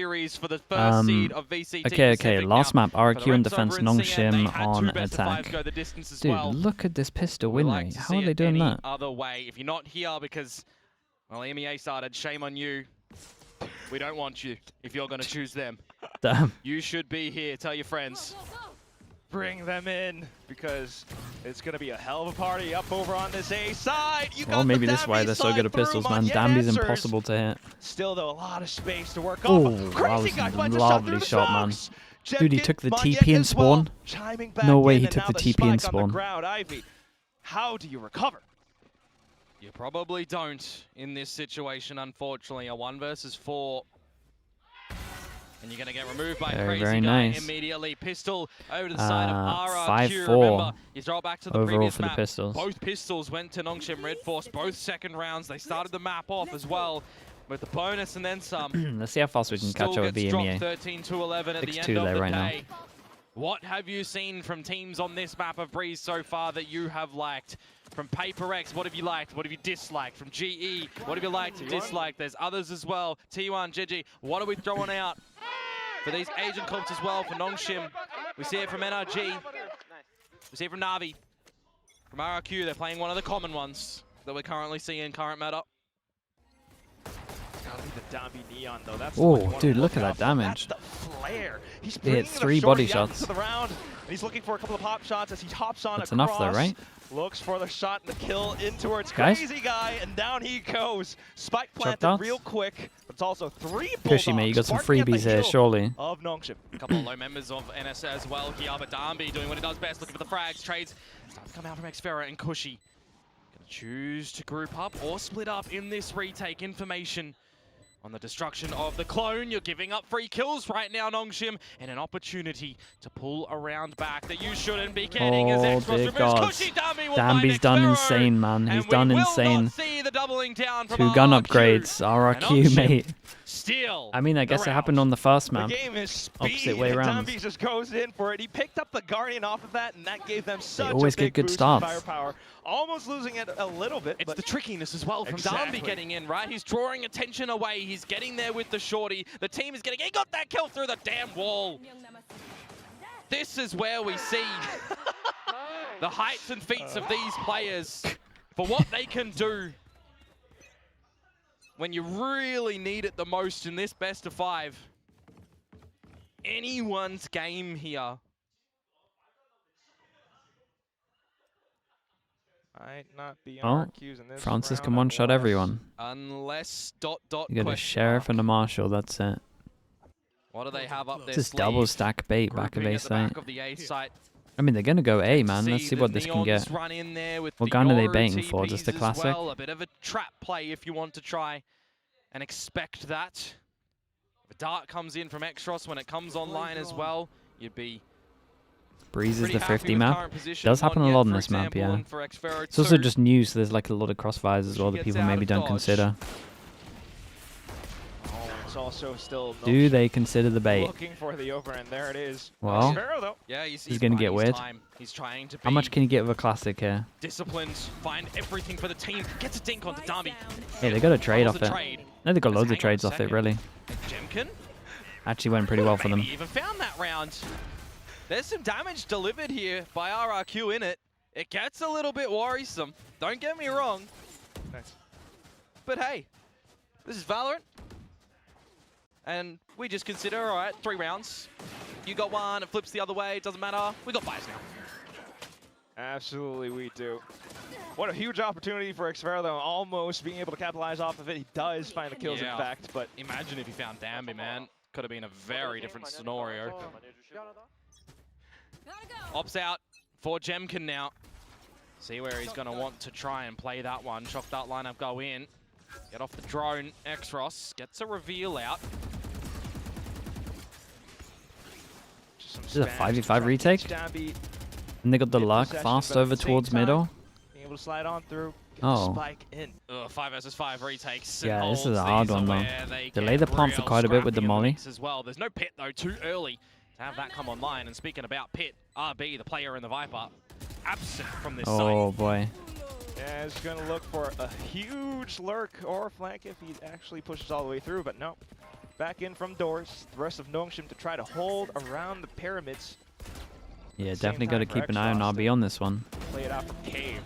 series for the first seed of VCT. Okay. Last map, RRQ in defense, Nong Shim on attack. Dude, well. look at this pistol win rate. How are they doing that? Other way. If you're not here because, well, MEA started, shame on you. We don't want you if you're going to choose them. Damn. You should be here. Tell your friends. Bring them in, because it's going to be a hell of a party up over on this A side. Well, maybe this is why they're so good at pistols, man. Dambi's impossible to hit. Still, though, a lot of space to work Oh, off. that was a lovely shot, man. Dude, he took the TP and spawn. No way he took the TP and spawn. How do you recover? You probably don't in this situation, unfortunately. A 1 versus 4. And you're going to get removed by Crazy Guy nice. immediately. Pistol over to the side of RRQ. 5-4 Remember, you throw it back to the overall previous for map. the pistols. Both pistols went to Nong Shim Red Force, both second rounds. They started the map off as well with the bonus and then some. Let's see how fast we can catch up with VMEA. 13-11 at the end of the day. What have you seen from teams on this map of Breeze so far that you have liked? From Paper X, what have you liked? What have you disliked? From GE, what have you liked, disliked? There's others as well. T1, GG, what are we throwing out? For these Asian comps as well, for Nong Shim. We see it from NRG. We see it from Na'Vi. From RRQ, they're playing one of the common ones that we're currently seeing in current meta. Gotta be the Dambi Neon, though. That's oh, dude, look at that damage. That's the flare. He's he hit 3 body shots. To the round, and he's looking for a couple of pop shots as he hops on. That's enough though, right? Looks for the shot and the kill in towards Crazy Guy, and down he goes. Spike planted real quick, but it's also 3 bulldogs. Cushy, mate, you got some freebies here, surely. Of Nong Shim. A couple of low members of NS as well here, but Dambi doing what he does best, looking for the frags, trades. Starts to come out from Xfera and Cushy. Gonna choose to group up or split up in this retake. Information on the destruction of the clone. You're giving up free kills right now, Nong Shim, and an opportunity to pull around back that you shouldn't be getting. Oh, dear God. Dambi's done insane, man. He's done insane. 2 gun upgrades. RRQ, mate. Still, I mean, I guess it happened on the first map. The game is speed, opposite way around. Dambi just goes in for it. He picked up the Guardian off of that, and that gave them such always a big get good boost starts. in firepower. Almost losing it a little bit. It's but the trickiness as well from exactly. Dambi getting in, right? He's drawing attention away. He's getting there with the shorty. The team is getting... He got that kill through the damn wall. This is where we see the heights and feats of these players for what they can do when you really need it the most in this best of 5. Anyone's game here. Might not be Oh, RQs in this Francis round can one-shot everyone. Unless ... You got a Sheriff and a Marshal, that's it. What do they have up there? Just double stack bait back of A site. I mean, they're going to go A, man. Let's see what this can get. What gun are they baiting for? Just a classic? Well, a bit of a trap play if you want to try and expect that. The dart comes in from Extros when it comes online as well. You'd be... Breeze is the 50 map. Does happen a lot in this map, yeah. It's also just new, so there's like a lot of crossfires as well that people maybe don't consider. It's also still do they consider the bait? Looking for the over, and there it is. Well, yeah, he's going to get weird. He's trying to be how much can you get of a classic here? Disciplined, find everything for the team. Gets a dink onto Dambi. Hey, they got a trade off it. No, they got loads of trades off it, really. Jemkin actually went pretty well for them. Even found that round. There's some damage delivered here by RRQ in it. It gets a little bit worrisome. Don't get me wrong. Nice. But hey, this is VALORANT. And we just consider, all right, 3 rounds. You got 1, it flips the other way, it doesn't matter. We got 5 now. Absolutely, we do. What a huge opportunity for Xfera, though, almost being able to capitalize off of it. He does find the kills, in fact, but... Imagine if he found Dambi, man. Could have been a very different scenario. Ops out for Jemkin now. See where he's going to want to try and play that one. Shock that lineup go in. Get off the drone. Exros gets a reveal out. This is a 5v5 retake. And they got the luck fast over towards middle. Being able to slide on through. Oh. Spike in. 5 versus 5 retakes. Yeah, this is a hard one though. Delay the pump for quite a bit with the molly. As well. There's no pit though, too early to have that come online. And speaking about pit, RB, the player in the Viper, absent from this site. Oh boy. Yeah, he's going to look for a huge lurk or flank if he actually pushes all the way through, but no. back in from doors. The rest of Nong Shim to try to hold around the pyramids. Yeah, definitely got to keep an eye on RB on this one. Play it out from Cave.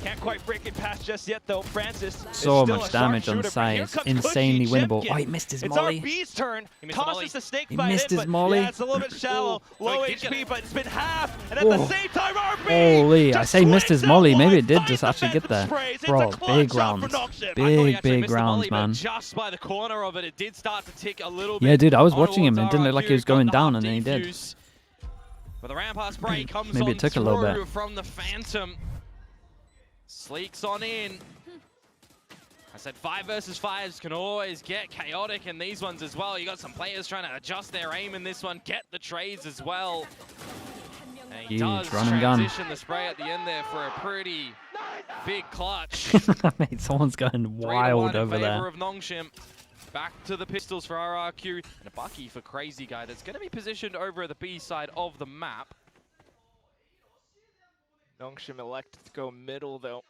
Can't quite break it past just yet, though. Francis so much damage on the side. It's insanely winnable. Oh, he missed his molly. It's RB's turn. Tosses the snake he bite missed in, his molly. Yeah, it's a little bit shallow. Low HP, but it's been half. And at the same time, RB. Holy, I say missed his molly. Maybe it did just actually get there. Bro, big rounds. Big rounds, man. Just by the corner of it, it did start to tick a little bit. Yeah, dude, I was watching him. It didn't look like he was going down, and then he did. But the rampart spray comes Maybe on it took a little bit from the Phantom. Sleeks on in. I said 5 versus 5s can always get chaotic in these ones as well. You got some players trying to adjust their aim in this one, get the trades as well. And he does transition the spray at the end there for a pretty big clutch. Mate, someone's going wild over there. Of Nong Shim. Back to the pistols for RRQ, and a Bucky for Crazy Guy that's going to be positioned over at the B side of the map. Nong Shim elected to go middle, though.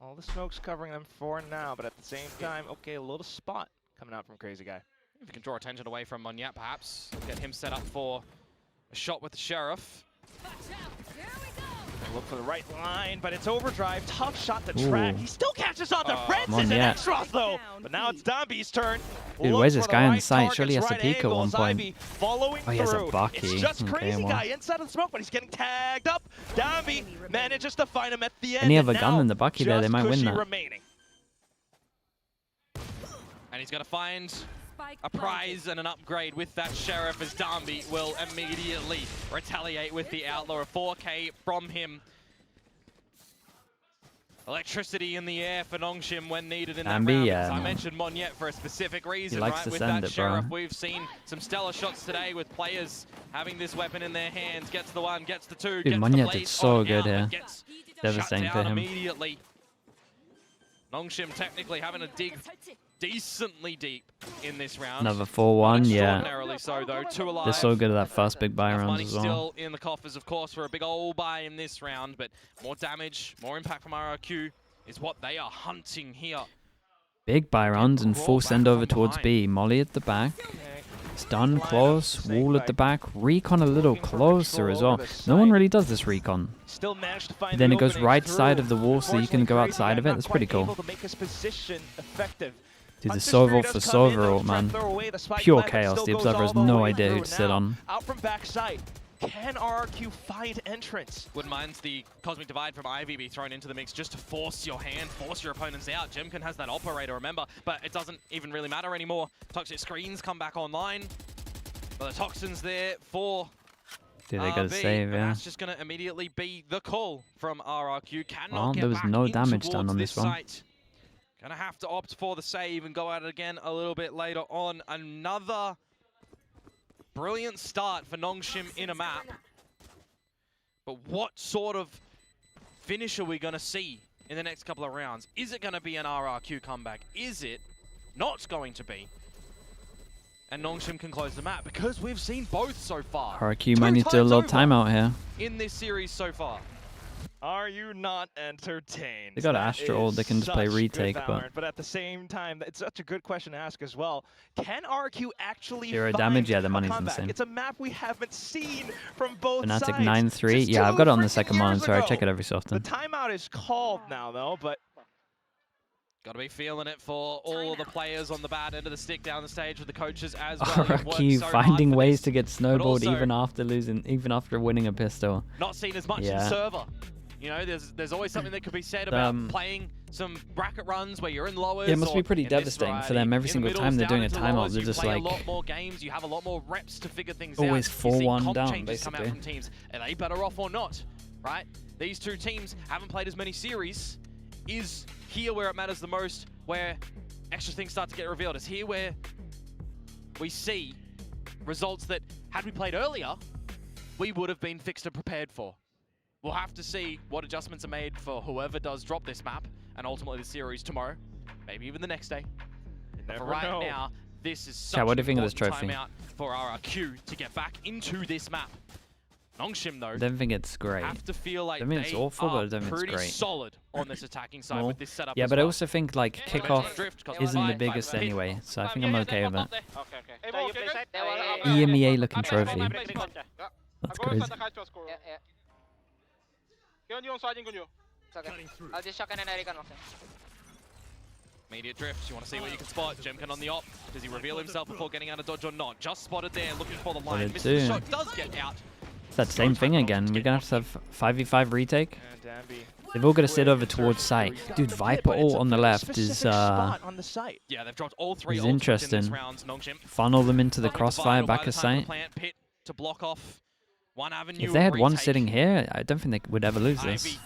All the smoke's covering them for now, but at the same time, okay, a little spot coming out from Crazy Guy. If we can draw attention away from Monyet, perhaps, get him set up for a shot with the Sheriff. Look for the right line, but it's overdrive. Tough shot to track. He still catches on to Francis and Extras, though. But now it's Dambi's turn. Dude, where's this guy on site? Surely he has to peek at one point. Oh, he has a Bucky. It's just Crazy Guy inside of the smoke, but he's getting tagged up. Dambi manages to find him at the end. Any other gun than the Bucky there, they might win that. Remaining. And he's going to find a prize and an upgrade with that Sheriff, as Dambi will immediately retaliate with the Outlaw. A 4K from him. Electricity in the air for Nong Shim when needed in that round. Yeah, I mentioned Monyet for a specific reason, right? With that Sheriff, we've seen some stellar shots today with players having this weapon in their hands. Gets the 1, gets the 2, dude, gets Monyet the blade did so good here. Devastating for him. Immediately. Nong Shim technically having to dig decently deep in this round. Another 4-1, yeah. Extraordinarily so, though. 2 alive. They're so good at that first big buy round as well. Still in the coffers, of course, for a big old buy in this round, but more damage, more impact from RRQ is what they are hunting here. Big buy rounds and full send over towards B. Molly at the back. Stun close, wall at the back, recon a little closer as well. No one really does this recon. Then it goes right side of the wall so you can go outside of it. That's pretty cool. Dude, the Sova for Sova ult, man. Pure chaos. The Observer has no idea who to sit on. Out from backside. Can RRQ find entrance? Wouldn't mind the Cosmic Divide from Ivy be thrown into the mix just to force your hand, force your opponents out. Jemkin has that operator, remember, but it doesn't even really matter anymore. Toxic screens come back online. But the Toxin's there for Dude, they gotta save, yeah. That's just gonna immediately be the call from RRQ. Well, there was no damage done on this one. Gonna have to opt for the save and go at it again a little bit later on. Another brilliant start for Nong Shim in a map. But what sort of finish are we going to see in the next couple of rounds? Is it going to be an RRQ comeback? Is it not going to be? And Nong Shim can close the map because we've seen both so far. RRQ might need to do a little timeout here. In this series so far. Are you not entertained? They got Astral, they can just play retake, but at the same time, it's such a good question to ask as well. Can RRQ actually zero damage? Yeah, the money's insane. It's a map we haven't seen from both Fnatic sides. 9-3. Yeah, I've got it on the second monitor. I check it every so often. The timeout is called now, though, but got to be feeling it for all the players on the bad end of the stick down the stage with the coaches as well. RRQ finding ways to get snowballed even after losing, even after winning a pistol. Not seen as much in server. You know, there's always something that could be said about playing some bracket runs where you're in lowers. Yeah, it must be pretty devastating for them every single time they're doing a timeout. They're just like a lot more games. You have a lot more reps to figure things always out. 4-1 down, basically. Come out from teams. Are they better off or not? Right? These two teams haven't played as many series. Is here where it matters the most, where extra things start to get revealed. Is here where we see results that, had we played earlier, we would have been fixed and prepared for. We'll have to see what adjustments are made for whoever does drop this map, and ultimately the series tomorrow, maybe even the next day. But for right now, this is such what do you think of this important trophy? timeout for RRQ to get back into this map. Nong Shim, though, I don't think it's great. have to feel like I mean, it's they awful, but I are don't think it's pretty great. solid on this attacking side with this setup. Yeah, as but well. I also think like Kickoff isn't the biggest anyway, so I think I'm okay with it. EMEA looking trophy. That's crazy. I'll just shock and recon. Immediate drift. You want to see what you can spot. Jemkin on the op. Does he reveal himself before getting out of dodge or not? Just spotted there, looking for the line. Misses the shot, does get out. It's that same thing again. We're gonna have to have 5v5 retake. They've all got to sit over towards site. Dude, Viper ult on the left is Yeah, they've dropped all three ults interesting. in this round. Nong Shim. Funnel them into the crossfire back of site. Pit to block off one avenue. If they had one sitting here, I don't think they would ever lose this.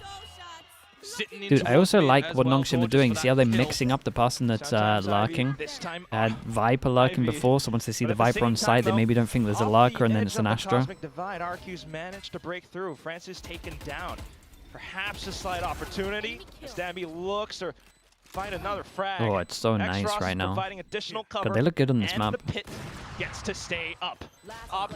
Dude, I also like what Nong Shim are doing. See how they're mixing up the person that's lurking? They had Viper lurking before, so once they see the Viper on site, they maybe don't think there's a lurker, and then it's an Astra. RRQ's managed to break through. Francis taken down. Perhaps a slight opportunity as Dambi looks to find another frag. Oh, it's so nice right now. Additional cover, but they look good on this map. The pit gets to stay up.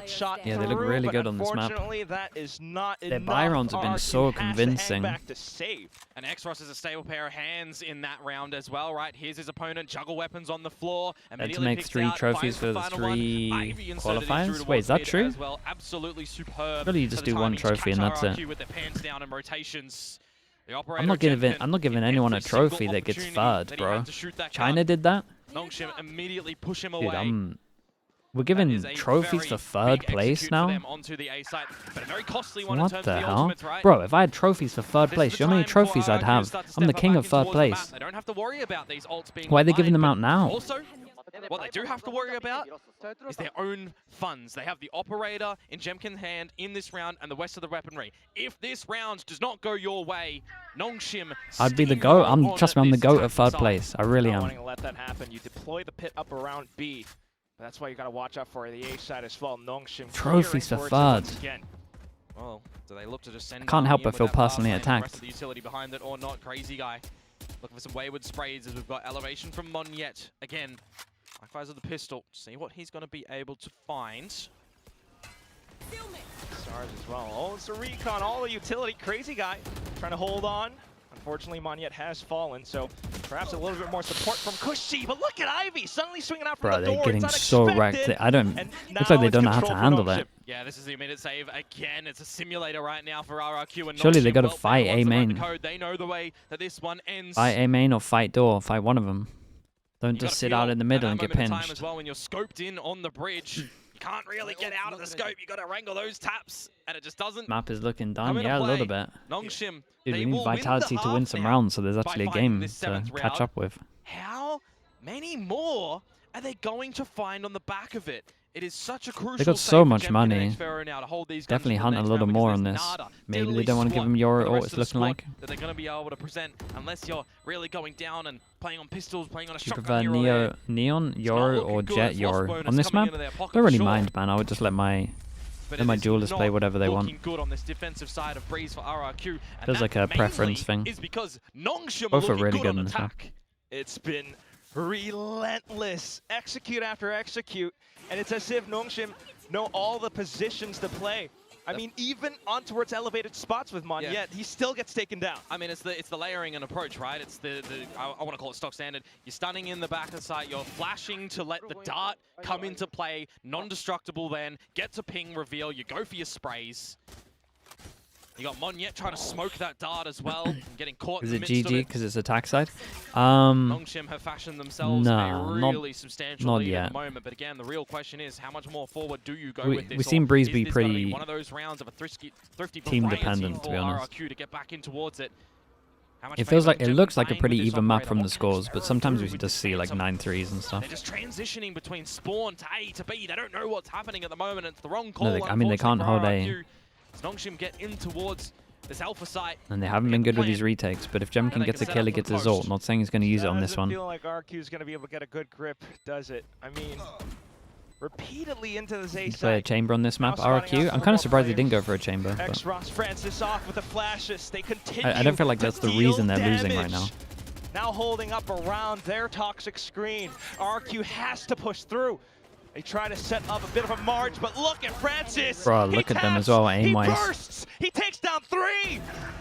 Shot yeah, they look really good on this map. That is not Their Byrons have been so convincing. And Xross is a stable pair of hands in that round as well, right? Here's his opponent, juggle weapons on the floor. Had to make 3 trophies for the 3 qualifiers? Wait, is that true? Well. Absolutely superb. Really, you just do 1 trophy and that's it. With the pans down and rotations. I'm not giving anyone a trophy that gets third, bro. China did that? Nong Shim immediately push him Dude, away. We're giving trophies for 3rd place now? What the hell? Bro, if I had trophies for 3rd place, you know how many trophies I'd have? I'm the king of 3rd place. They don't have to worry about these ults being Why are they giving them out now? Also, what they do have to worry about is their own funds. They have the operator in Jemkin's hand in this round and the rest of the weaponry. If this round does not go your way, Nong Shim, I'd be the GOAT. Trust me, I'm the GOAT at 3rd place. I really am. Wanting to let that happen. You deploy the pit up around B. That's why you got to watch out for the A side as well. Nong Shim trophies for 3rd. Well, do they look to just send? I can't help but feel personally attacked. The utility behind it or not? Crazy guy. Looking for some wayward sprays as we've got elevation from Monyet again. Likewise with the pistol. See what he's going to be able to find. Stars as well. Oh, it's a recon. All the utility. Crazy guy trying to hold on. Unfortunately, Monyet has fallen, so perhaps a little bit more support from Kushi. But look at Ivy suddenly swinging out from the door. Bro, they're getting so wrecked. I don't. Looks like they don't know how to handle it. Yeah, this is the immediate save again. It's a simulator right now for RRQ. And surely they got to fight A main. They know the way that this one ends. Fight A main or fight door. Fight one of them. Don't just sit out in the middle and get pinched. As well, when you're scoped in on the bridge, you can't really get out of the scope. You got to wrangle those taps, and it just doesn't. Map is looking done. Yeah, a little bit. Nong Shim, dude, we need Vitality to win some rounds, so there's actually a game to catch up with. How many more are they going to find on the back of it? It is such a crucial. They got so much money. Definitely hunt a little more on this. Maybe they don't want to give them Euro or it's looking like. That they're going to be able to present unless you're really going down and playing on pistols, playing on a shotgun. Do you prefer Neon Euro or Jet Euro on this map? Don't really mind, man. I would just let my duelists play whatever they want. Good on this defensive side of Breeze for RRQ. Feels like a preference thing. Is because Nong Shim both are really good on this map. It's been relentless, execute after execute, and it's as if Nong Shim know all the positions to play. I mean, even on towards elevated spots with Mon, yet he still gets taken down. I mean, it's the layering and approach, right? It's I want to call it stock standard. You're stunning in the back of the site. You're flashing to let the dart come into play. Non-destructible then. Get to ping, reveal. You go for your sprays. You got Monyet trying to smoke that dart as well, and getting caught in the midst of it. Is it GG because it's attack side? Nong Shim have fashioned themselves a really substantial lead at the moment, but again, the real question is, how much more forward do you go with this? We've seen Breeze be pretty be one of those rounds of a thrifty team dependent, to be honest. RRQ to get back in towards it. It looks like a pretty even map from the scores, but sometimes we just see like 9-3s and stuff. They're just transitioning between spawn to A to B. They don't know what's happening at the moment. It's the wrong call. I mean, they can't hold A. Nong Shim get in towards this alpha site. And they haven't been good with these retakes, but if Jemkin gets a kill, he gets his ult. Not saying he's going to use it on this one. I feel like RQ is going to be able to get a good grip, does it? I mean, repeatedly into the A site. Play a chamber on this map, RRQ. I'm kind of surprised they didn't go for a chamber. Xross Francis off with the flashes. They continue. I don't feel like that's the reason they're losing right now. Now holding up around their toxic screen. RRQ has to push through. They try to set up a bit of a march, but look at Francis. Bro, look at them as well, aim-wise. He bursts. He takes down 3.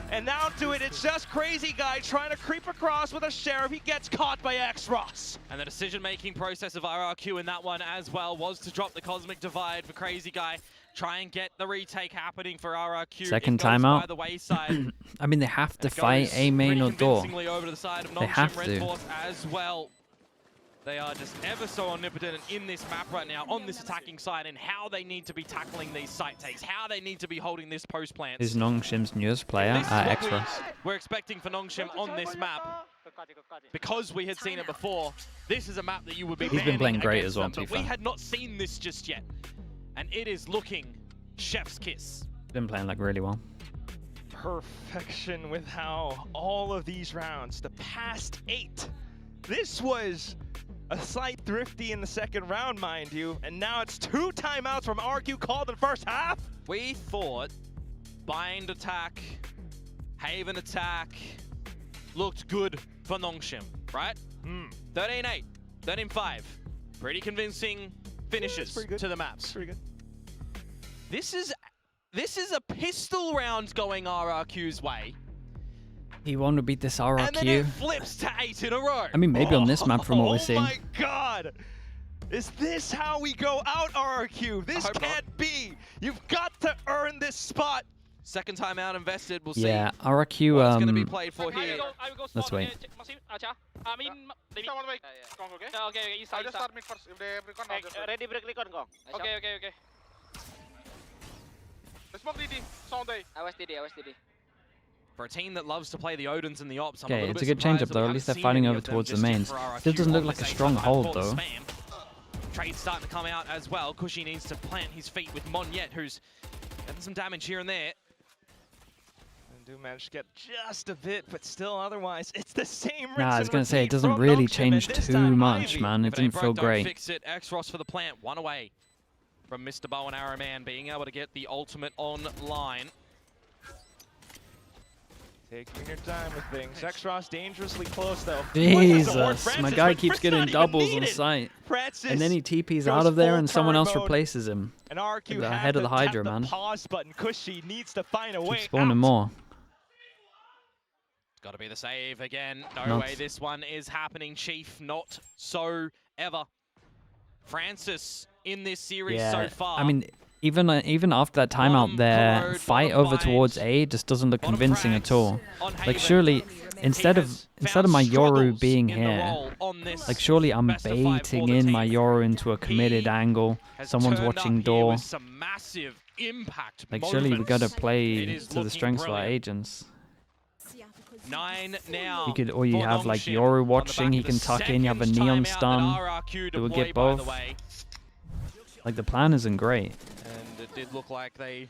And now to it, it's just Crazy Guy trying to creep across with a Sheriff. He gets caught by X-Ross. And the decision-making process of RRQ in that one as well was to drop the Cosmic Divide for Crazy Guy. Try and get the retake happening for RRQ. Second timeout. By the wayside. I mean, they have to fight A main or door. Over to the side of They have to. as well. They are just ever so omnipotent in this map right now, on this attacking side, and how they need to be tackling these site takes, how they need to be holding this post plant. Is Nong Shim's newest player, X-Ross. We're expecting for Nong Shim on this map. Because we had seen it before, this is a map that you would be He's been playing great as well, but we had not seen this just yet. And it is looking chef's kiss. Been playing like really well. Perfection with how all of these rounds, the past 8, this was a slight thrifty in the second round, mind you, and now it's 2 timeouts from RRQ called in the first half. We thought bind attack, haven attack looked good for Nong Shim, right? 13-8, 13-5, pretty convincing finishes to the maps. Pretty good. This is a pistol round going RRQ's way. He wanted to beat this RRQ. And then it flips to 8 in a row. I mean, maybe on this map from what we're seeing. Oh my God! Is this how we go out, RRQ? This can't be. You've got to earn this spot. Second time out invested. We'll see. Yeah, RRQ. What's going to be played for here? Let's wait. I mean, maybe. Okay, I'll just start mid first. If they have recon, I'll just wait. Ready, break recon, Gong. Okay. Smoke DD, sound day. I was DD. For a team that loves to play the Odins and the Ops, I'm Okay, it's a good change-up though. At least they're fighting over towards the mains. Still doesn't look like a strong hold though. Trade's starting to come out as well. Cushy needs to plant his feet with Monyet, who's getting some damage here and there. And do manage to get just a bit, but still otherwise, it's the same. Nah, I was gonna say it doesn't really change too much, man. It didn't feel great. Fix it. X-Ross for the plant, 1 away from Mr. Bow and Arrow Man being able to get the ultimate online. Taking your time with things. X-Ross dangerously close though. Jesus, my guy keeps getting doubles on sight. And then he TPs out of there and someone else replaces him. And RRQ the head of the Hydra, man. Pause button. Cushy needs to find a way Keep spawning out. more. Got to be the save again. No way this one is happening, Chief. Not so ever. Francis in this series so far. I mean, even after that timeout, their fight over towards A just doesn't look convincing at all. Like surely, instead of my Yoru being here, like surely I'm baiting in my Yoru into a committed angle. Someone's watching door. Like surely we gotta play to the strengths of our agents. 9 now. You could, or you have like Yoru watching. He can tuck in. You have a neon stun. It will get both. Like the plan isn't great. And it did look like they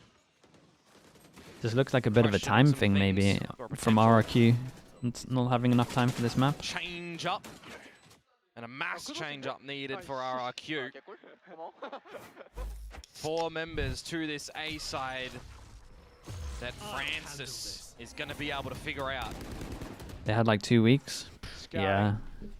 just looks like a bit of a time thing maybe from RRQ. It's not having enough time for this map. Change up. And a mass change up needed for RRQ. 4 members to this A side that Francis is going to be able to figure out. They had like 2 weeks. Sky, yeah.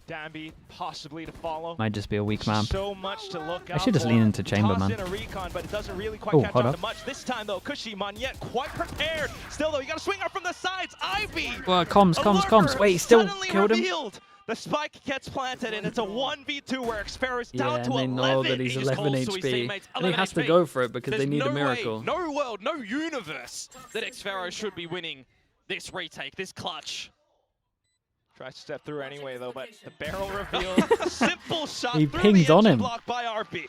Danby possibly to follow. Might just be a weak map. So much to look I should just lean into chamber, man. In a recon, but it doesn't really quite catch up to much. This time though, Cushy Monyet quite prepared. Still though, you got to swing up from the sides. Ivy. Well, comms. Wait, he still killed him. The spike gets planted, and it's a 1v2 where Xfero's down to 11. Yeah, and they know that he's 11 HP. And he has to go for it because they need a miracle. No world, no universe that Xfero should be winning this retake, this clutch. Tries to step through anyway, though, but the barrel reveal. Simple shot. He pings on him. Blocked by RB.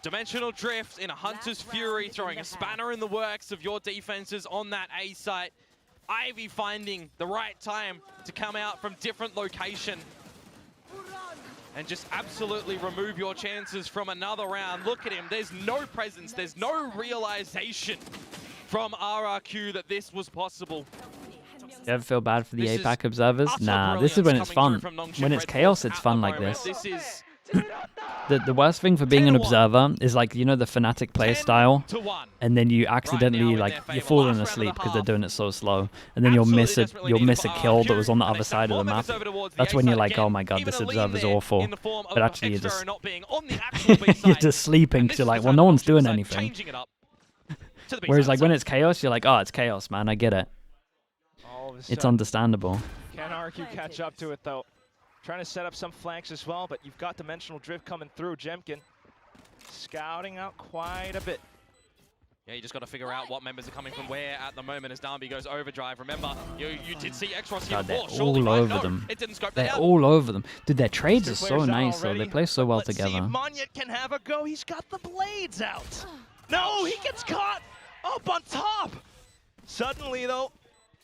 Dimensional drift in a Hunter's Fury, throwing a spanner in the works of your defenses on that A site. Ivy finding the right time to come out from different location and just absolutely remove your chances from another round. Look at him. There's no presence. There's no realization from RRQ that this was possible. You ever feel bad for the APAC observers? Nah, this is when it's fun. When it's chaos, it's fun like this. This is The worst thing for being an observer is like, you know, the Fnatic play style, and then you accidentally like you're falling asleep because they're doing it so slow, and then you'll miss a kill that was on the other side of the map. That's when you're like, oh my god, this observer's awful. But actually you're just sleeping because you're like, well, no one's doing anything. Whereas like when it's chaos, you're like, oh, it's chaos, man. I get it. It's understandable. Can RRQ catch up to it though? Trying to set up some flanks as well, but you've got dimensional drift coming through. Jemkin scouting out quite a bit. Yeah, you just got to figure out what members are coming from where at the moment as Darby goes overdrive. Remember, you did see X-Ross here before. They're all over them. It didn't scope they're all over them. Dude, their trades are so nice, though. They play so well together. Let's see if Monyet can have a go. He's got the blades out. No, he gets caught up on top. Suddenly, though,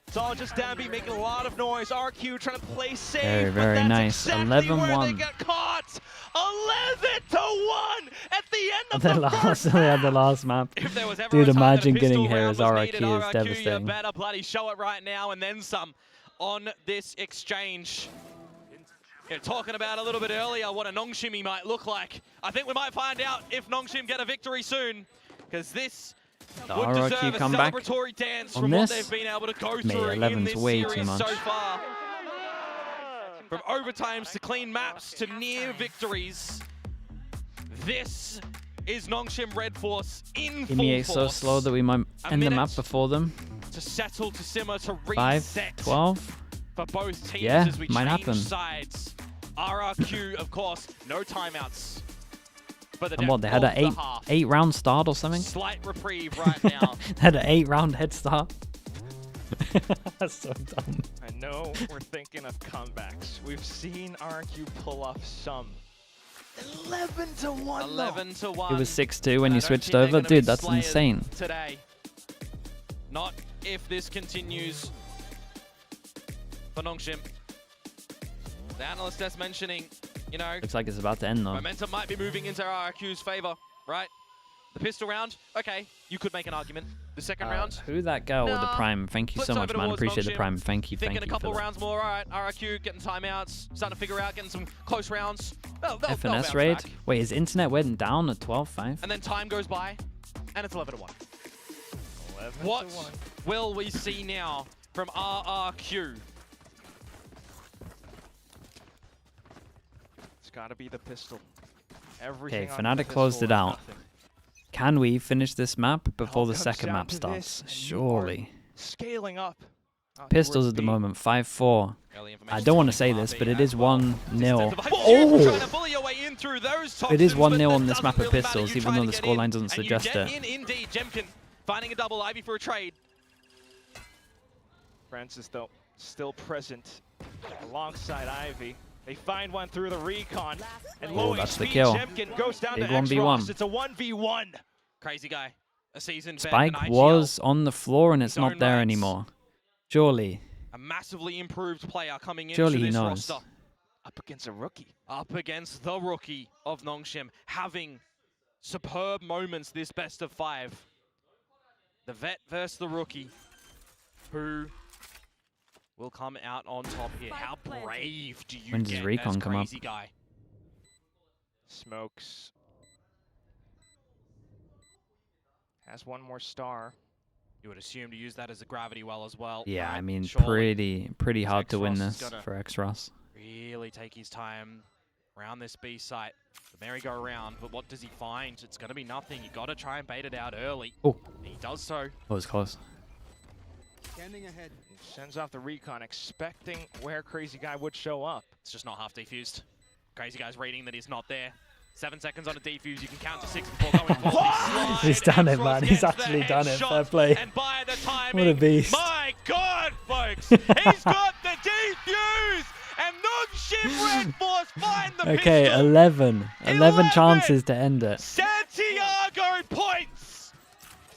it's all just Danby making a lot of noise. RQ trying to play safe. Very, very nice. Exactly 11-1. They got caught. 11-1 at the end of the last, first they had the last map. Dude, imagine getting here as RRQ is devastating. You better bloody show it right now and then some on this exchange. You're talking about a little bit earlier what a Nong Shim might look like. I think we might find out if Nong Shim get a victory soon, because this the would RRQ deserve a comeback celebratory dance on from this? what they've been able to go Mate, through 11's in this way too series much. so far. From overtimes to clean maps to near victories, this is Nong Shim Red Force in full EMEA force. so slow that we might end the map before them. To settle, to simmer, to 5, reset 12. for both teams Yeah, as we might change happen. sides. RRQ, of course, no timeouts. And what, they had an 8-round start or something? Slight reprieve right now. They had an 8-round head start. That's so dumb. I know we're thinking of comebacks. We've seen RRQ pull off some. 11-1. 11-1. It was 6-2 when you switched over. Dude, that's insane. Today. Not if this continues for Nong Shim. The analyst just mentioning, you know, Looks like it's about to end though. momentum might be moving into RRQ's favor, right? The pistol round, okay, you could make an argument. The second round, Who that girl with the prime? Thank you so much, man. Appreciate the prime. Thank you, thinking thank a you couple for that. rounds more. All right, RRQ getting timeouts, starting to figure out, getting some close rounds. They'll FNS bounce raid. back. Wait, is internet went down at 12-5? And then time goes by, and it's 11-1. What will we see now from RRQ? It's got to be the pistol. Everything. Okay, on Fnatic the closed pistol it or out. nothing. Can we finish this map before the comes second down map to starts? this, and you Surely. Scaling up. Pistols at the moment, 5-4. Early I information don't want to say from this, RB but it as is well. 1-0. Trying Oh! to bully your way in through those It is toxins, but 1-0 that on this doesn't map of really matter. pistols, You even try though to the get scoreline in, doesn't and you suggest get it. in indeed. Jemkin finding a double. Ivy for a trade. Francis, though, still present alongside Ivy. They find one through the recon. And low that's the HP kill. Jemkin goes down Big to 1v1. X-Ross. It's a 1v1. Crazy guy. A seasoned vet, Spike an IGL, was on the floor and it's His own not there rights. anymore. Surely. a massively improved player coming into Surely he this knows. roster. Up against a rookie. Up against the rookie of Nong Shim, having superb moments this best of 5. The vet versus the rookie. Who will come out on top here? How brave do you When does get Recon as come up? Crazy Guy? Smokes. Has one more star. You would assume to use that as a gravity well as well. Yeah, right? I mean, Surely pretty hard to win X-Ross is this gonna- for X-Ross. really take his time around this B site. The merry-go-round, but what does he find? It's going to be nothing. You got to try and bait it out early. Oh, He does so. that was close. Standing ahead. Sends off the recon, expecting where Crazy Guy would show up. It's just not half defused. Crazy Guy's reading that he's not there. 7 seconds on a defuse. You can count to 6 before going for He's done it, man. He's actually done it. Fair play. And by the timing, What a beast. my God, folks, he's got the defuse, and Nong Shim Red Force find the Okay, pistol. 11 11. chances to end it. Santiago points.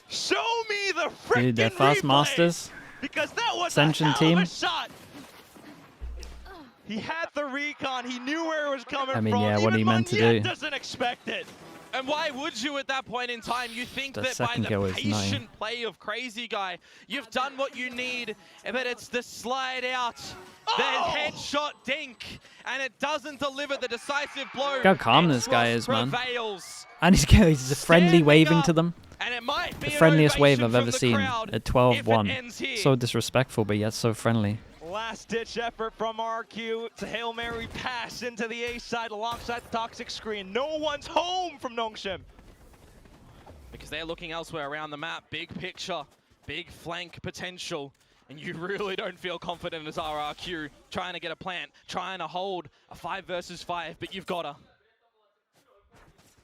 Show me the freaking Dude, they're fast replay, masters. because that was Ascension a hell team. of a shot. He had the recon. He knew where it was coming I mean, from. yeah, what Even are you meant to Monyet do? doesn't expect it. And why would you at that point in time? You think The that by second kill the is patient play of Crazy Guy, you've done what you need, but it's the slide out, the headshot dink, and it doesn't deliver the decisive blow. Look how calm this guy is, man. Prevails. And he's a friendly waving to them. And it might be The friendliest wave an I've ever ovation seen from the crowd at if it 12-1. ends here. So disrespectful, but yet so friendly. Last-ditch effort from RRQ. It's a Hail Mary pass into the A side alongside the toxic screen. No one's home from Nong Shim. Because they're looking elsewhere around the map. Big picture, big flank potential. And you really don't feel confident as RRQ trying to get a plant, trying to hold a 5 versus 5, but you've got her.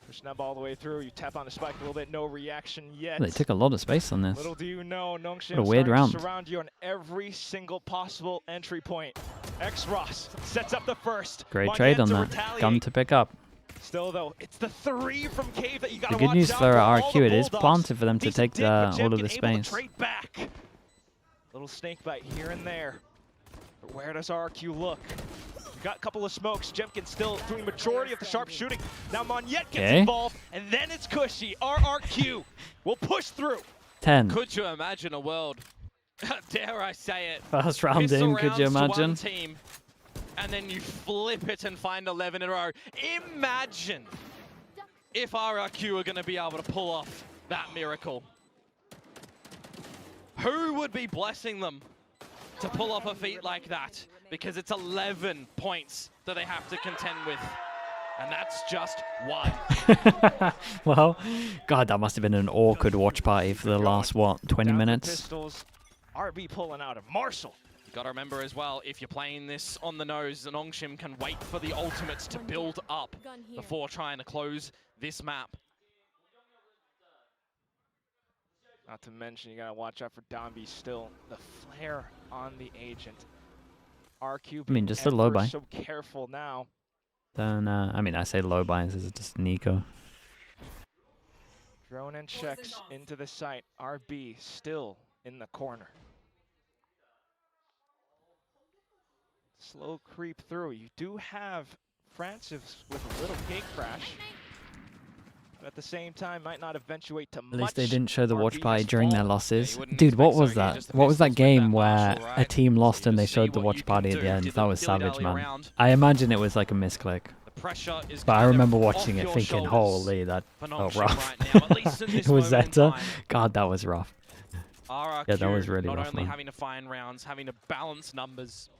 Pushing up all the way through. You tap on the spike a little bit, no reaction yet. They took a lot of space on this. Little do you know, Nong Shim What a weird round. to surround you on every single possible entry point. X-Ross sets up the first. Great trade on that. Gun to pick up. Still though, it's the 3 from Cave that you gotta The good watch news out for all RRQ, the it is Bulldogs. planted for them to Decent take dig, but all of Jemkin the able to space. trade back. Little snake bite here and there. But where does RRQ look? We got a couple of smokes. Jemkin still doing majority of the sharp shooting. Now Monyet gets involved, and then it's cushy. RRQ will push through. 10. Could you imagine a world, dare I say it, First round piss in, could you arounds to imagine? one team, and then you flip it and find 11 in a row. Imagine if RRQ are going to be able to pull off that miracle. Who would be blessing them to pull off a feat like that? Because it's 11 points that they have to contend with. And that's just one. Well, God, that must have been an awkward watch party for the last, what, 20 Down the minutes? Pistols. RB pulling out of Marshall. You got to remember as well, if you're playing this on the nose, Nong Shim can wait for the ultimates to build up before trying to close this map. Not to mention, you gotta watch out for Domby still. The flare on the agent. RQ. I mean, just a low buy. So careful now. Then, I mean, I say low buys, this is just Nico. Drone and checks into the site. RB still in the corner. Slow creep through. You do have Francis with a little gate crash. But at the same time, might not eventuate to much. At least they didn't show the watch RB party is during their falling. losses. Yeah, Dude, what expect was so, that? just the What was that pistols with game that where Marshall, a right? team lost So and you they see showed the what watch you party can at the do. end? Did That the was savage, dilly-dally man. around. I imagine it was like a misclick. The pressure is But I kind of remember off watching it your thinking, shoulders holy, that for Nong felt Shim rough. right now, at least in It this was moment in Zeta. time. God, that was rough. RRQ Yeah, that was really not rough, only man. having to find rounds, having to balance numbers,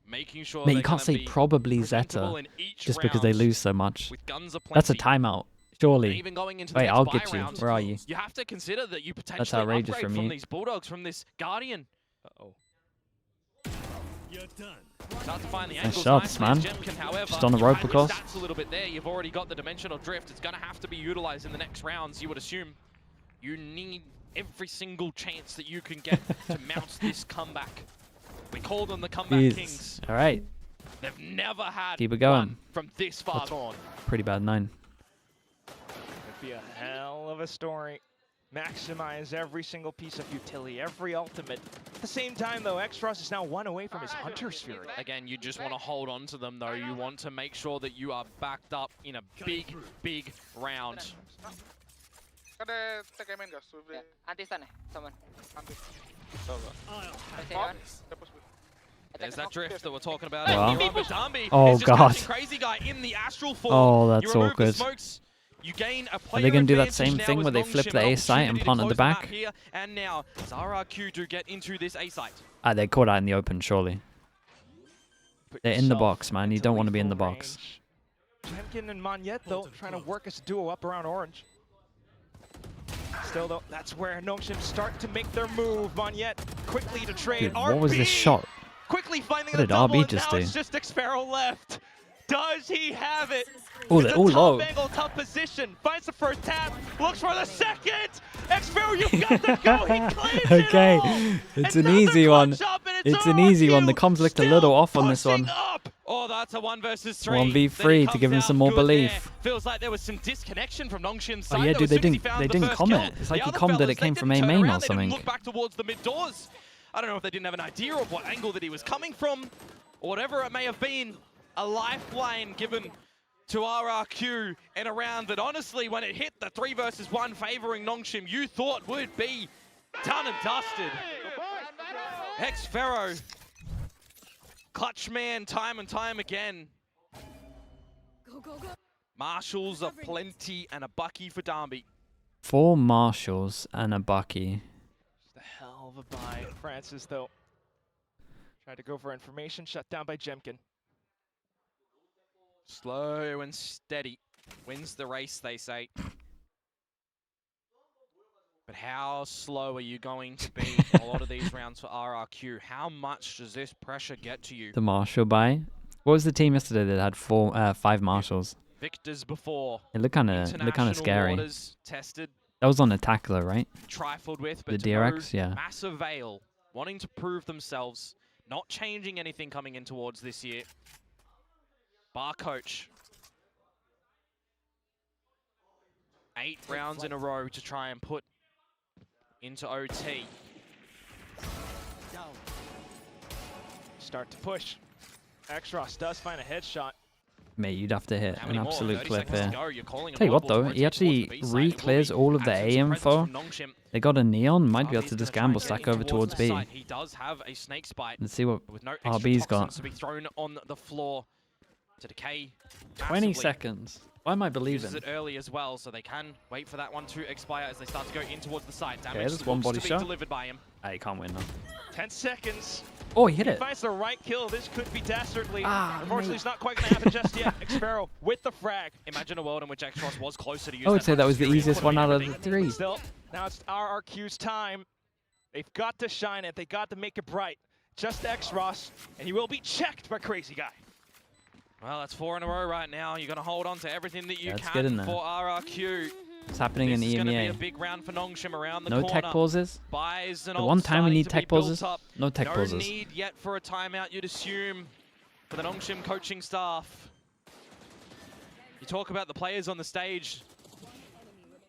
making sure Mate, they're you can't gonna say be probably presentable Zeta in each just because they round lose so much. with guns aplenty. That's a timeout, surely. Even going into the Wait, next I'll buy get you. round, Where are you? You have to consider that you potentially outrageous upgrade from from you. these Bulldogs, from this Guardian. Uh-oh. Start to find the Nice angles shots, nicely man. as Jemkin, however, Just on the you've rope, had of your course. stats a little bit there. You've already got the dimensional drift. It's going to have to be utilized in the next rounds, you would assume. You need every single chance that you can get to mount this comeback. We call them the comeback Jeez. kings. All right, They've never had Keep it going. one from this far gone. pretty bad 9. It'd be a hell of a story. Maximize every single piece of utility, every ultimate. At the same time, though, X-Ross is now 1 away from his Hunter's Fury. Again, you just want to hold on to them, though. You want to make sure that you are backed up in a big, big round. Anti-stun someone. There's that drift that we're talking about. Wow. And Dambi Oh, is just God. catching Crazy Guy in the astral form. Oh, that's you remove awkward. The smokes, you gain a Are player they going to do that advantage same now thing as where they Nong flip Shim, the an A site and opportunity to plant at the close map back? Here. And now, does RRQ do get into this A site? Ah, they caught out in the open, surely. Put They're in the yourself box, man. You into don't want to be in the lethal box. range. Jemkin and Monyet, though, trying to work as a duo up around Orange. Still, though, that's where Nong Shim start to make their move. Monyet quickly to trade. Dude, what was this RB shot? quickly finding What the did double, RB and just now do? it's just Xpharaoh left. Does he have it? Oh, It's they're a all tough low. angle, tough position. Finds the first tap, looks for the second. Xpharaoh, you've got to go. He claims Okay, it all. it's an Another easy one. clutch up, and It's an easy one. The RRQ comms looked a still little off on this pushing one. up. Oh, that's a 1 versus 3. 1v3 Then he to comes give him out some more good belief. there. Feels like there was some disconnection from Nong Shim's Oh side. yeah, though, dude, as they soon as he didn't found the didn't first comment. kill. It's like The he other commented it fellas, came they from didn't A turn main around, or they didn't something. look back towards the mid doors. I don't know if they didn't have an idea of what angle that he was coming from, or whatever it may have been. A lifeline given to RRQ in a round that honestly, when it hit the 3 versus 1 favoring Nong Shim, you thought would be done and dusted. X-Pharaoh, clutch man time and time again. Marshals are plenty and a bucky for Darby. 4 marshals and a bucky. Just a hell of a buy. Francis, though, tried to go for information, shut down by Jemkin. Slow and steady wins the race, they say. But how slow are you going to be in a lot of these rounds for RRQ? How much does this pressure get to you? The marshal buy. What was the team yesterday that had 5 marshals? Victors before. It looked kind of scary. Tested, That was on a tackler, right? trifled with, but The to DRX, no yeah. massive veil, wanting to prove themselves, not changing anything coming in towards this year. Bar coach. 8 rounds in a row to try and put into OT. Start to push. Xros does find a headshot. Mate, you'd have to hit How an many more? absolute 30 clip seconds to here. go. You're calling a Tell you what global though, for he it actually towards the B side. It will re-clears be all of the A absence of presence info. from Nong Shim. They got a neon, might be able RB's to just gonna try and gamble get stack in over towards the B. side. He does have a snake spite Let's see what with no extra RB's got. toxins to be thrown on the floor to decay 20 massively. seconds. Why am I Uses believing? it early as well, so they can wait for that one to expire as they start to go in towards the side. Damage there's one looks body to be shot. delivered by him. I can't win now. 10 seconds. Oh, he hit He it. finds the right kill. This could be dastardly. Ah, Unfortunately, mate. it's not quite going to happen just yet. X-Pharaoh with the frag. Imagine a world in which Xros was closer to use I would say that was the easiest one out of the 3. Still, now it's RRQ's time. They've got to shine it. They got to make it bright. Just Xros, and he will be checked by Crazy Guy. Well, that's 4 in a row right now. You're going to hold on to everything that you That's good in can there. for RRQ. It's happening This in is going to be EMEA. a big round for Nong Shim around the No corner. tech pauses. Buys and The ults one time we starting need to tech be built pauses, up. no tech No pauses. need yet for a timeout, you'd assume, for the Nong Shim coaching staff. You talk about the players on the stage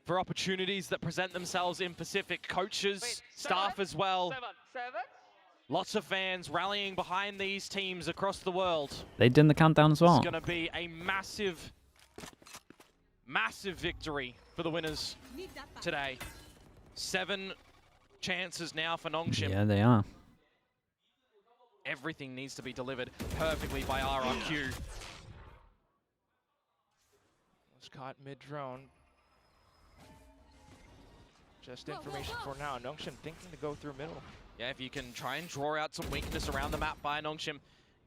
for opportunities that present themselves in Pacific. Coaches, staff as well. Lots of fans rallying behind these teams across the world. They did the countdown as well. It's going to be a massive, massive victory for the winners today. 7 chances now for Nong Shim. Yeah, they are. Everything needs to be delivered perfectly by RRQ. Was caught mid-drone. Just information for now. Nong Shim thinking to go through middle. Yeah, if you can try and draw out some weakness around the map by Nong Shim,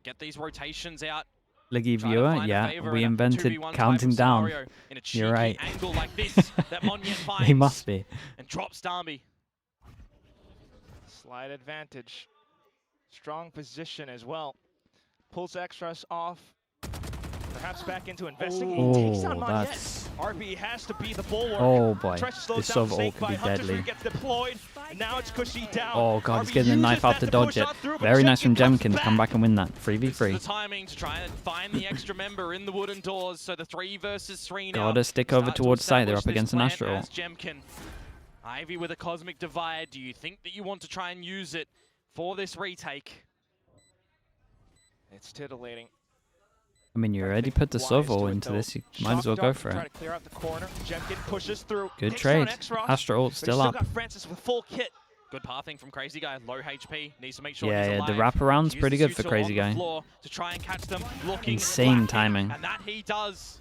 get these rotations out. Liggy Try to viewer, find a yeah, favor we in a invented 2v1 type counting of down. scenario in a cheeky You're right. angle like this that Monyet finds. He must be. And drops Darby. Slight advantage. Strong position as well. Pulls Xros off. Perhaps back into investigate. Takes Oh, on Monyet. that's... RB has to be the bulwark. Oh boy, Tries to slow this down Sov ult Snake could by be Hunter's deadly. Ring gets deployed. And now it's Cushy down. Oh god, he's RB getting a uses knife out that to push dodge it. on through, but Very nice from Jemkin comes Jemkin to come back and win that. 3v3. This is the timing to try and find the extra member in the wooden doors. So the 3 versus 3 now. Gotta stick over Start to towards site. They're establish up against an this Astro plan ult. as Jemkin. Ivy with a Cosmic Divide. Do you think that you want to try and use it for this retake? It's titillating. I mean, you Gotta already think put the wise Sov to ult it, into though. this. You might as well Shock go dart for to try it. to clear out the corner. Jemkin pushes through. Good Takes down trade. Xros, Astro ult but still he's up. got Francis with full kit. Good pathing from Crazy Guy. Low HP. Needs to make sure Yeah, he's yeah, alive. the wraparound's Uses pretty good for Util Crazy on the Guy. floor to try and catch them. Looking, Insane slacking, timing. And that he does.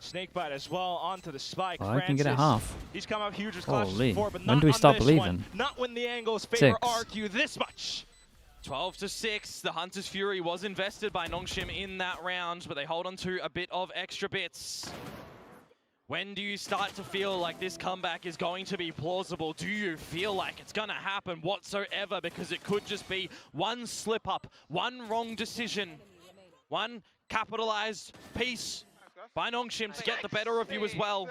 Snakebite as well onto the spike. Well, I can get it Francis, half. He's come up huge with clashes Holy. before, but When not do we on stop this believing? one. Not when the angles favor 6. RQ this much. 12-6. The Hunter's Fury was invested by Nong Shim in that round, but they hold on to a bit of extra bits. When do you start to feel like this comeback is going to be plausible? Do you feel like it's going to happen whatsoever? Because it could just be one slip up, one wrong decision, one capitalized piece by Nong Shim to get the better of you as well.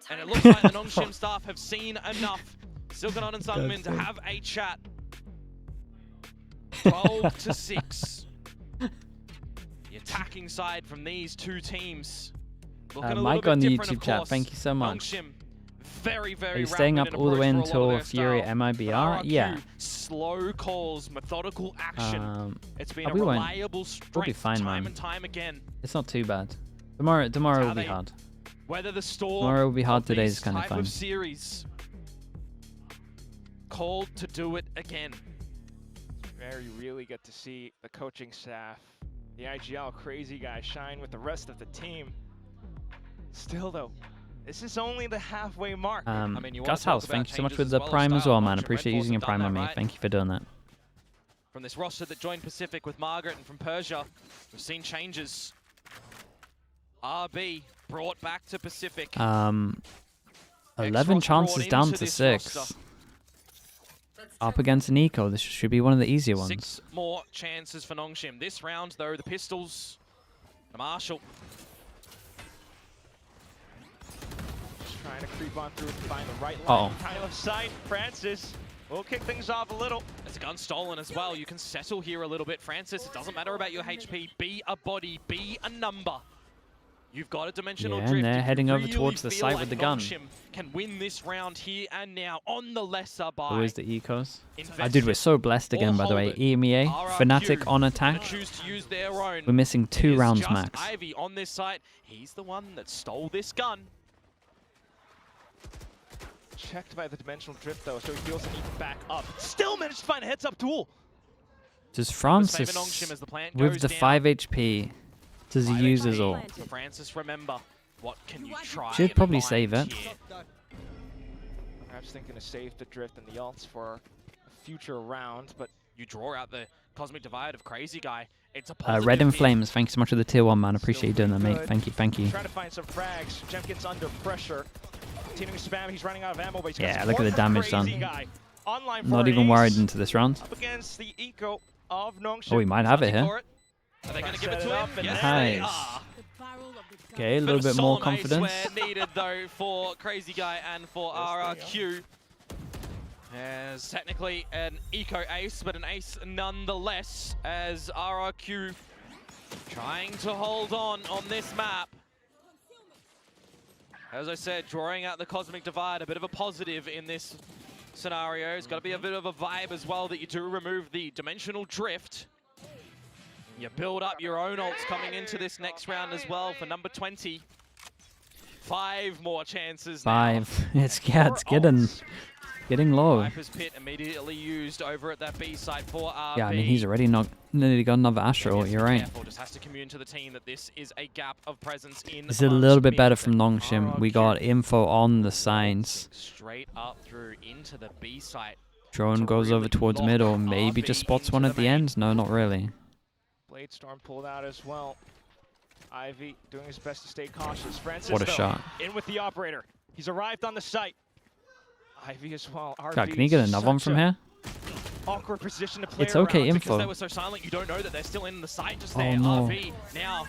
And it looks like the Nong Shim staff have seen enough. Silkanon and Sungmin to have a chat. 12-6. The attacking side from these two teams. Looking a little Mike bit on the different, of YouTube chat, course. thank you so Nong much. Shim, very, very Are you staying up rapid in all the way approach for a lot until of their Fury style. MIBR? But Yeah. RRQ, slow calls, methodical action. It's been a we won't- reliable we'll be strength fine, time man. and time again. It's not too bad. Tomorrow will be hard. Whether the storm Tomorrow will be hard. of Today this is kind of type fun. Series called to do it again. Very really get to see the coaching staff, the IGL crazy guy shine with the rest of the team. Still though, this is only the halfway mark. mean, you wanna Gus talk House, about thank you so much changes for the as well as prime as style. well, man. Nong Shim, Appreciate Red using your Bulls have prime done on that, me. right? Thank you for doing that. From this roster that joined Pacific with Margaret and from Persia, we've seen changes. RB brought back to Pacific. 11 X-Ross chances brought down into to this 6. roster. Up against an eco. This should be one of the easier ones. 6 more chances for Nong Shim. This round, though, the Pistols, the Marshall. Just trying to creep on through and find the right Uh-oh. line. Kind of sight. Francis will kick things off a little. There's a gun stolen as well. You can settle here a little bit. Francis, it doesn't matter about your HP. Be a body, be a number. You've got a dimensional Yeah, drift. and they're If you heading over really towards the feel site like with the Nong gun. Shim can win this round here and now on the lesser by. Who is the ecos? Invest Dude, we're it so blessed again, or by the way. hold it. EMEA, RRQ Fnatic on gonna attack. choose to use their own. We're missing 2 It is rounds just max. Ivy on this site. He's the one that stole this gun. Checked by the dimensional drift though, so he feels the need to back up. Still managed to find a heads up tool. Does Nong Shim Francis, as the plant with goes the down. 5 HP, does he 5 use his HP. ult? Francis, remember, what can you try? Should and probably find save it. here? Perhaps thinking to save the drift and the ults for a future round, but You draw out the Cosmic Divide of Crazy Guy. It's a positive Red and hit. Flames, thank you so much for the tier 1, man. Appreciate you doing that, mate. good. Thank you, thank you. trying to find some frags. Jemkin's under pressure. Continuing spam, he's running out of ammo, but he's got Yeah, support look at the from damage Crazy done. Guy. Online Not for even an worried ace. into this round. Up against the eco of Nong Shim. Oh, we might have it Hunting here. for it. Are they going to give Set it it to up him? and Yes, there they Nice. are. Okay, a Bit little of bit more solemn ace confidence. where needed though for Crazy Guy and for RRQ. As technically an eco ace, but an ace nonetheless, as RRQ trying to hold on this map. As I said, drawing out the Cosmic Divide, a bit of a positive in this scenario. It's got to be a bit of a vibe as well that you do remove the dimensional drift. You build up your own ults coming into this next round as well for number 20. 5 more chances now. 5. It's getting low. Viper's Pit immediately used over at that B site for RB. Yeah, I mean, he's already nearly got another Astro. Yes, You're be right. careful, just has to commune to the team that this is a gap of presence in. This is a little bit better from Nong Shim. We got info on the signs. Straight up through into the B site. Drone goes over towards mid, or maybe just spots one at the end. No, not really. Blade Storm pulled out as well. Ivy doing his best to stay cautious. Francis, What a though, shot. in with the operator. He's arrived on the site. Ivy as well. God, can he get another one from here? Awkward position to play It's okay, around. Because they info. were so silent, you don't know that they're still in the site just Oh, there. no. RB now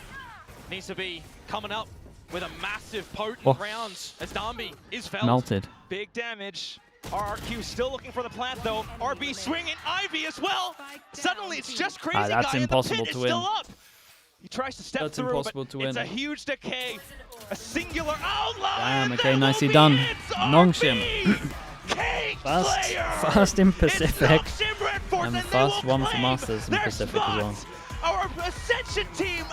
needs to be coming up with a massive potent Oh. round as Darby is felled. Melted. Big damage. RRQ still looking for the plant though. RB swinging. Ivy as well. Suddenly it's just Crazy that's Guy impossible and the pit to is win. still up. He tries to step That's through, impossible but to it's win. a huge decay. A singular outline. Damn, okay, nicely done. Nong Shim. First in Pacific. And first one for Masters in Pacific as well. Our Ascension team